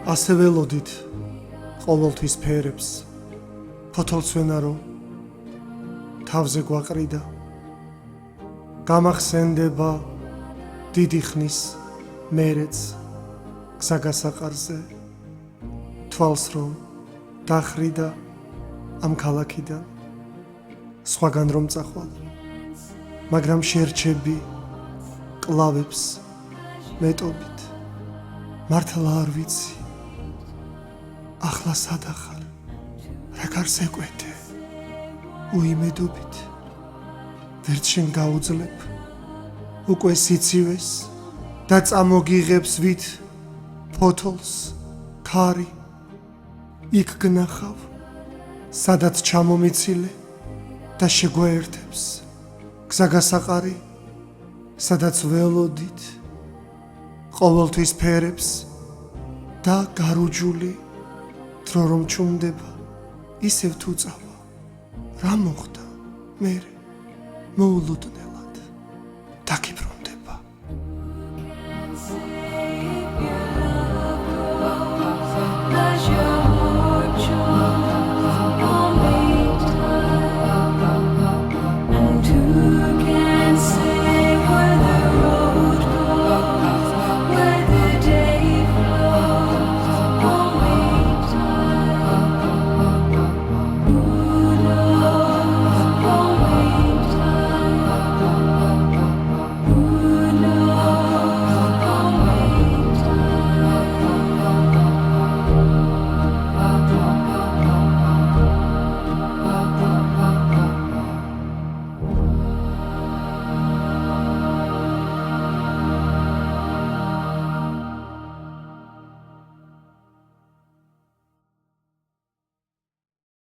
ასე ველოდით ყოველთვის ფერებს ფოთოლს ვენარო თავზე გვაყრიდა გამახსენდება დიდი ხნის მერეც გზაგასაყარზე თვალს რომ დახრიდა ამ ქალაქიდან სხვაგან რომ წახვალ მაგრამ შერჩები კლავებს მეტობით მართლა არ ვიცი ახლა სადახარ რა გარს ეკვეთე უიმედობით ვერც შენ გაუძლებ უკვე სიცივეს და წამოგიღებს ვით ფოთოლს ქარი იქ გნახავ სადაც ჩამომიცილე და შეგვაერთებს გზაგასაყარი სადაც ველოდით ყოველთვის ფერებს და გარუჯული დრო რომ ჩუმდება ისევ თუ წავა რა მოხდა მერე მოულოდნელ